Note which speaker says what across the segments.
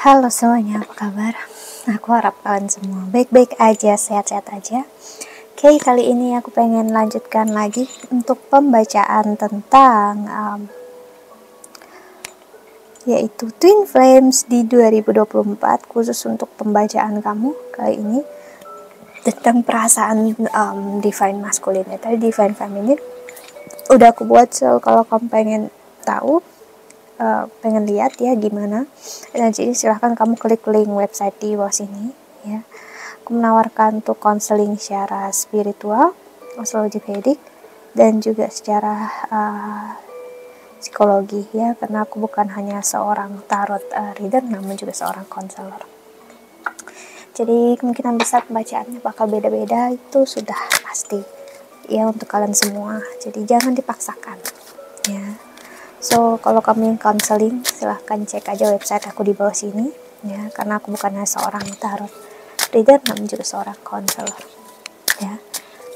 Speaker 1: Halo semuanya, apa kabar? Aku harap kalian semua baik-baik aja, sehat-sehat aja. Oke, kali ini aku pengen lanjutkan lagi untuk pembacaan tentang yaitu Twin Flames di 2024, khusus untuk pembacaan kamu kali ini tentang perasaan divine masculine tadi divine feminine. Udah aku buat, so kalau kamu pengen tahu, pengen lihat ya gimana jadi silahkan kamu klik link website di bawah sini ya. Aku menawarkan untuk konseling secara spiritual, astrologi Vedic, dan juga secara psikologi ya, karena aku bukan hanya seorang tarot reader namun juga seorang konselor. Jadi kemungkinan besar pembacaannya bakal beda-beda, itu sudah pasti ya untuk kalian semua, jadi jangan dipaksakan ya. So, kalau kamu yang counseling, silahkan cek aja website aku di bawah sini ya, karena aku bukan hanya seorang tarot reader namun juga seorang konselor ya.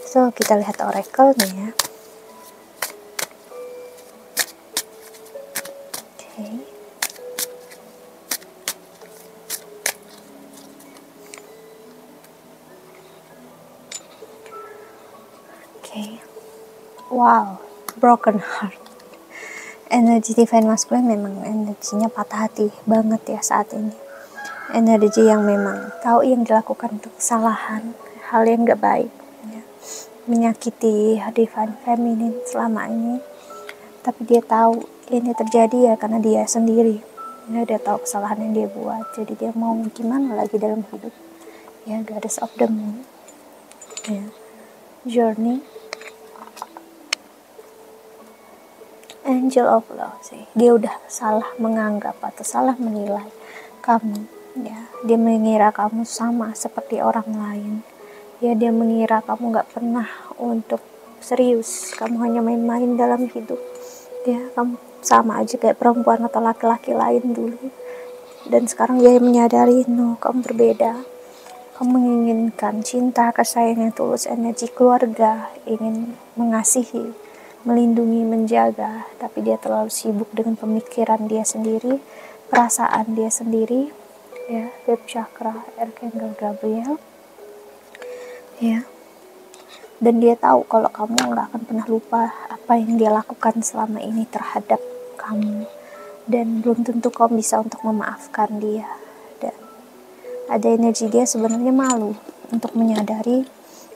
Speaker 1: So, kita lihat oracle-nya ya. Oke. Wow, broken heart. Energi divine masculine memang energinya patah hati banget ya saat ini. Energi yang memang tahu yang dilakukan untuk kesalahan, hal yang gak baik ya. Menyakiti divine feminine selama ini, tapi dia tahu ini terjadi ya karena dia sendiri ya, dia tahu kesalahan yang dia buat, jadi dia mau gimana lagi dalam hidup ya. Goddess of the moon ya, journey, angel of love sih. Dia udah salah menganggap atau salah menilai kamu ya. Dia mengira kamu sama seperti orang lain ya. Dia mengira kamu gak pernah untuk serius, kamu hanya main-main dalam hidup ya. Kamu sama aja kayak perempuan atau laki-laki lain dulu, dan sekarang dia menyadari no, kamu berbeda. Kamu menginginkan cinta, kasih sayang yang tulus, energi keluarga, ingin mengasihi, melindungi, menjaga, tapi dia terlalu sibuk dengan pemikiran dia sendiri, perasaan dia sendiri ya. Fifth chakra, Archangel Gabriel ya. Dan dia tahu kalau kamu gak akan pernah lupa apa yang dia lakukan selama ini terhadap kamu, dan belum tentu kamu bisa untuk memaafkan dia. Dan ada energi dia sebenarnya malu untuk menyadari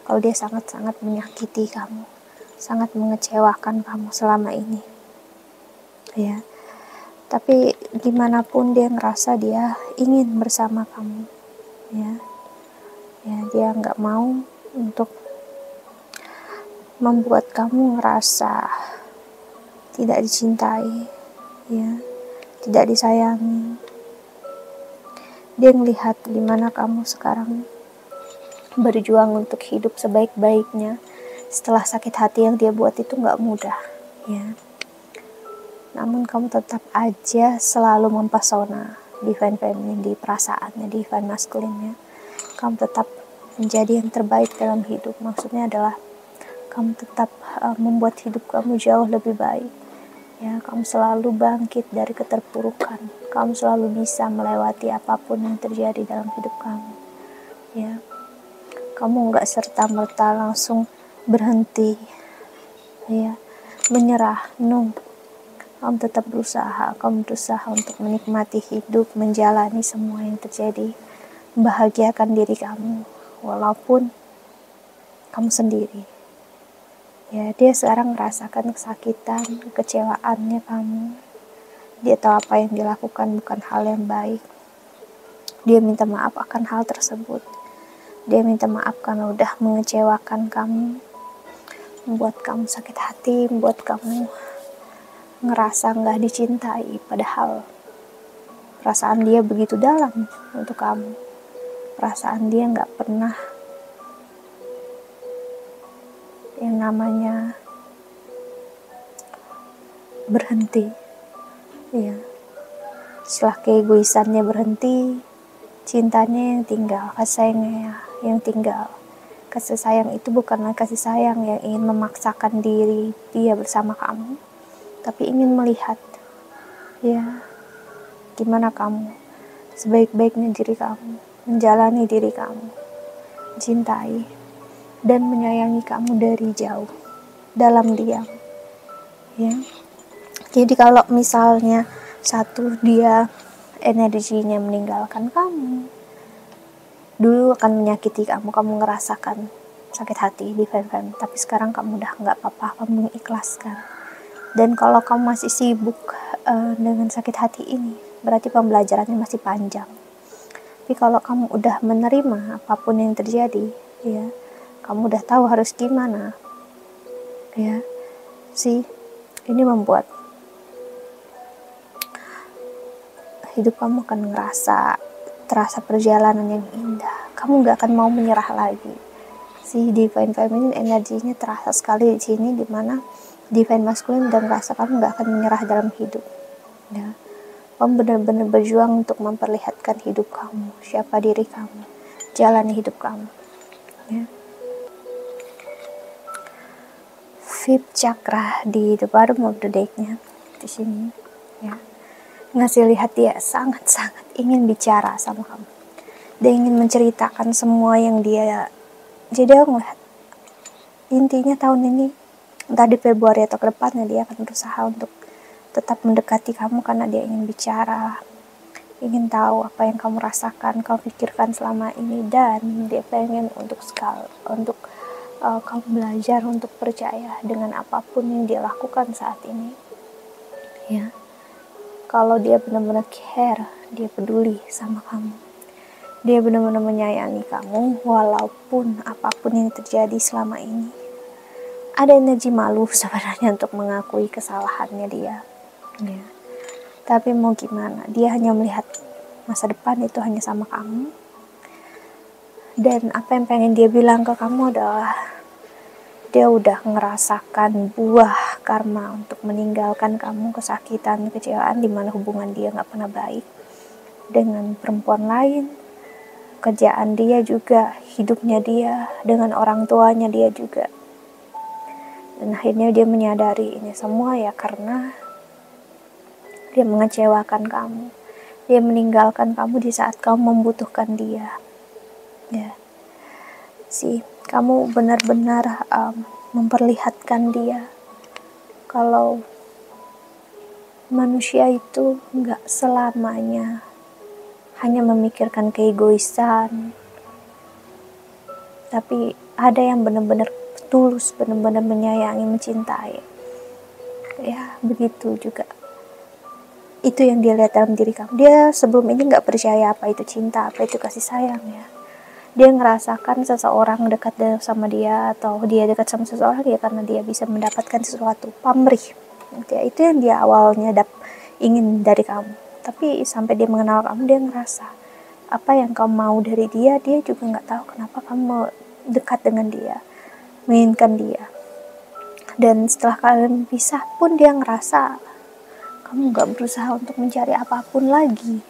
Speaker 1: kalau dia sangat-sangat menyakiti kamu, sangat mengecewakan kamu selama ini ya. Tapi gimana pun dia ngerasa dia ingin bersama kamu ya. Dia nggak mau untuk membuat kamu ngerasa tidak dicintai ya, tidak disayangi. Dia melihat gimana kamu sekarang berjuang untuk hidup sebaik-baiknya setelah sakit hati yang dia buat itu gak mudah ya. Namun kamu tetap aja selalu mempesona divine feminine di perasaannya, divine masculine-nya. Kamu tetap menjadi yang terbaik dalam hidup. Maksudnya adalah kamu tetap membuat hidup kamu jauh lebih baik ya. Kamu selalu bangkit dari keterpurukan. Kamu selalu bisa melewati apapun yang terjadi dalam hidup kamu ya. Kamu gak serta-merta langsung berhenti ya, menyerah, no. Kamu tetap berusaha. Kamu berusaha untuk menikmati hidup, menjalani semua yang terjadi, membahagiakan diri kamu walaupun kamu sendiri ya. Dia sekarang merasakan kesakitan, kekecewaannya kamu. Dia tahu apa yang dilakukan bukan hal yang baik. Dia minta maaf akan hal tersebut. Dia minta maaf karena udah mengecewakan kamu, membuat kamu sakit hati, membuat kamu ngerasa gak dicintai, padahal perasaan dia begitu dalam untuk kamu. Perasaan dia gak pernah yang namanya berhenti ya. Setelah keegoisannya berhenti, cintanya yang tinggal, kasih sayangnya yang tinggal. Kasih sayang itu bukanlah kasih sayang yang ingin memaksakan diri dia bersama kamu, tapi ingin melihat ya gimana kamu sebaik-baiknya diri kamu, menjalani diri kamu, cintai dan menyayangi kamu dari jauh, dalam diam, ya. Jadi kalau misalnya satu, dia energinya meninggalkan kamu, dulu akan menyakiti kamu, kamu ngerasakan sakit hati di fan-fan, tapi sekarang kamu udah nggak apa-apa, kamu mengikhlaskan. Dan kalau kamu masih sibuk dengan sakit hati ini, berarti pembelajarannya masih panjang. Tapi kalau kamu udah menerima apapun yang terjadi, ya, kamu udah tahu harus gimana, ya, sih, ini membuat hidup kamu akan terasa perjalanan yang indah. Kamu gak akan mau menyerah lagi. Si divine feminine energinya terasa sekali di sini, dimana divine masculine dan rasa kamu gak akan menyerah dalam hidup. Ya. Kamu benar-benar berjuang untuk memperlihatkan hidup kamu, siapa diri kamu, jalani hidup kamu. Ya. Fifth chakra di the bottom of the deck-nya di sini, ya, ngasih lihat dia sangat-sangat ingin bicara sama kamu. Dia ingin menceritakan semua yang dia. Jadi aku ngeliat intinya tahun ini, entah di Februari atau ke depannya, dia akan berusaha untuk tetap mendekati kamu karena dia ingin bicara, ingin tahu apa yang kamu rasakan, kamu pikirkan selama ini, dan dia pengen untuk kamu belajar untuk percaya dengan apapun yang dia lakukan saat ini, ya. Kalau dia benar-benar care, dia peduli sama kamu, dia benar-benar menyayangi kamu walaupun apapun yang terjadi selama ini. Ada energi malu sebenarnya untuk mengakui kesalahannya dia, ya. Tapi mau gimana, dia hanya melihat masa depan itu hanya sama kamu. Dan apa yang pengen dia bilang ke kamu adalah dia udah ngerasakan buah karma untuk meninggalkan kamu, kesakitan, kecewaan, dimana hubungan dia gak pernah baik dengan perempuan lain, kerjaan dia juga, hidupnya dia, dengan orang tuanya dia juga. Dan akhirnya dia menyadari ini semua ya karena dia mengecewakan kamu, dia meninggalkan kamu di saat kamu membutuhkan dia, ya. Kamu benar-benar memperlihatkan dia kalau manusia itu gak selamanya hanya memikirkan keegoisan, tapi ada yang benar-benar tulus, benar-benar menyayangi, mencintai, ya. Begitu juga itu yang dia lihat dalam diri kamu. Dia sebelum ini gak percaya apa itu cinta, apa itu kasih sayang, ya. Dia ngerasakan seseorang dekat sama dia, atau dia dekat sama seseorang ya karena dia bisa mendapatkan sesuatu, pamrih, ya. Itu yang dia awalnya ingin dari kamu. Tapi sampai dia mengenal kamu, dia ngerasa apa yang kamu mau dari dia, dia juga gak tahu kenapa kamu dekat dengan dia, menginginkan dia. Dan setelah kalian pisah pun dia ngerasa kamu gak berusaha untuk mencari apapun lagi,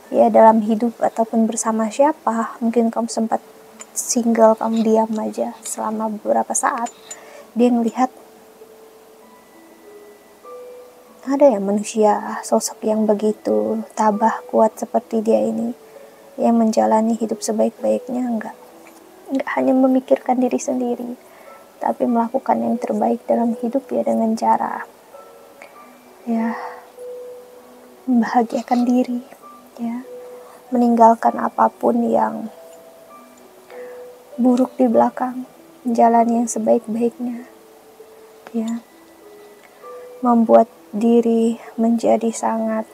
Speaker 1: ya, dalam hidup ataupun bersama siapa. Mungkin kamu sempat single, kamu diam aja selama beberapa saat. Dia ngelihat ada ya manusia sosok yang begitu tabah, kuat seperti dia ini, yang menjalani hidup sebaik-baiknya, enggak hanya memikirkan diri sendiri, tapi melakukan yang terbaik dalam hidup, ya, dengan cara, ya, membahagiakan diri, ya, meninggalkan apapun yang buruk di belakang, menjalani yang sebaik-baiknya, ya, membuat diri menjadi sangat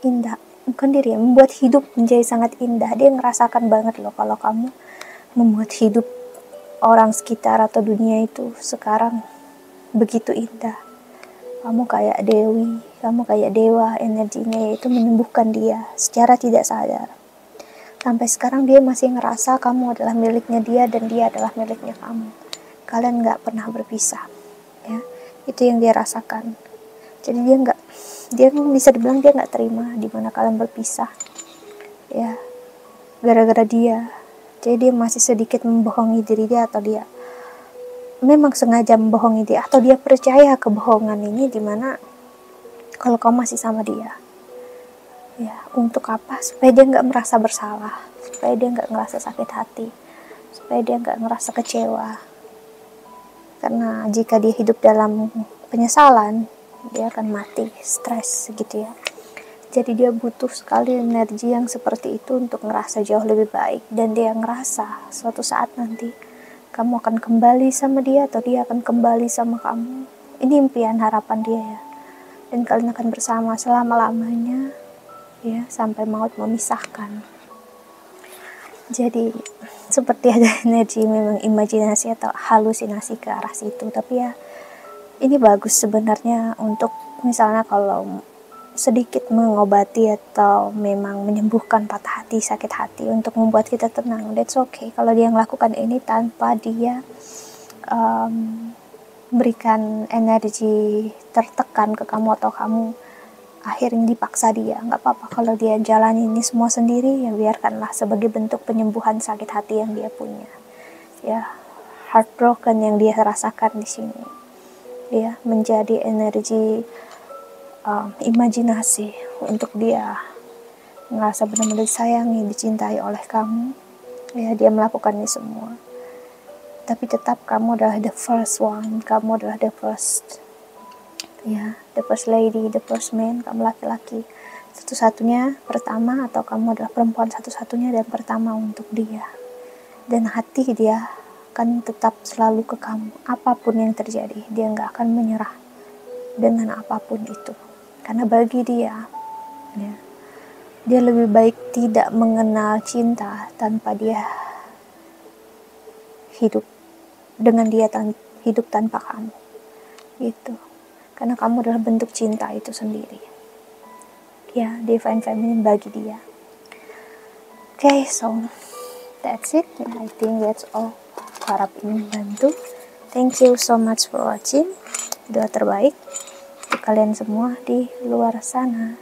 Speaker 1: indah. Bukan diri ya, membuat hidup menjadi sangat indah. Dia ngerasakan banget loh kalau kamu membuat hidup orang sekitar atau dunia itu sekarang begitu indah. Kamu kayak dewi, kamu kayak dewa, energinya itu menyembuhkan dia secara tidak sadar. Sampai sekarang dia masih ngerasa kamu adalah miliknya dia dan dia adalah miliknya kamu. Kalian gak pernah berpisah, ya. Itu yang dia rasakan. Jadi dia bisa dibilang dia gak terima dimana kalian berpisah, ya, gara-gara dia. Jadi dia masih sedikit membohongi diri dia, atau dia memang sengaja membohongi dia, atau dia percaya kebohongan ini, dimana kalau kamu masih sama dia. Ya, untuk apa? Supaya dia nggak merasa bersalah, supaya dia nggak ngerasa sakit hati, supaya dia nggak ngerasa kecewa. Karena jika dia hidup dalam penyesalan, dia akan mati, stres gitu ya. Jadi dia butuh sekali energi yang seperti itu untuk ngerasa jauh lebih baik. Dan dia ngerasa suatu saat nanti kamu akan kembali sama dia atau dia akan kembali sama kamu. Ini impian harapan dia ya. Dan kalian akan bersama selama-lamanya ya, sampai maut memisahkan. Jadi seperti ada energi memang imajinasi atau halusinasi ke arah situ. Tapi ya ini bagus sebenarnya untuk misalnya kalau sedikit mengobati atau memang menyembuhkan patah hati, sakit hati, untuk membuat kita tenang. That's okay kalau dia melakukan ini tanpa dia berikan energi tertekan ke kamu atau kamu akhirnya dipaksa dia. Nggak apa-apa kalau dia jalani ini semua sendiri, ya biarkanlah sebagai bentuk penyembuhan sakit hati yang dia punya. Ya, heartbroken yang dia rasakan di sini. Ya, menjadi energi imajinasi untuk dia merasa benar-benar disayangi, dicintai oleh kamu. Ya, dia melakukan ini semua. Tapi tetap kamu adalah the first one, kamu adalah the first, ya, the first lady, the first man, kamu laki-laki satu-satunya pertama, atau kamu adalah perempuan satu-satunya dan pertama untuk dia. Dan hati dia akan tetap selalu ke kamu, apapun yang terjadi, dia nggak akan menyerah dengan apapun itu. Karena bagi dia, ya, dia lebih baik tidak mengenal cinta tanpa dia hidup dengan dia hidup tanpa kamu, gitu. Karena kamu adalah bentuk cinta itu sendiri. Ya, divine feminine bagi dia. Okay, so that's it. I think that's all. Harap ini membantu. Thank you so much for watching. Doa terbaik untuk kalian semua di luar sana.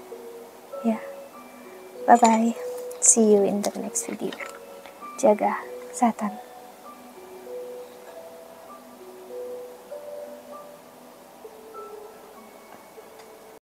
Speaker 1: Ya, bye bye. See you in the next video. Jaga kesehatan.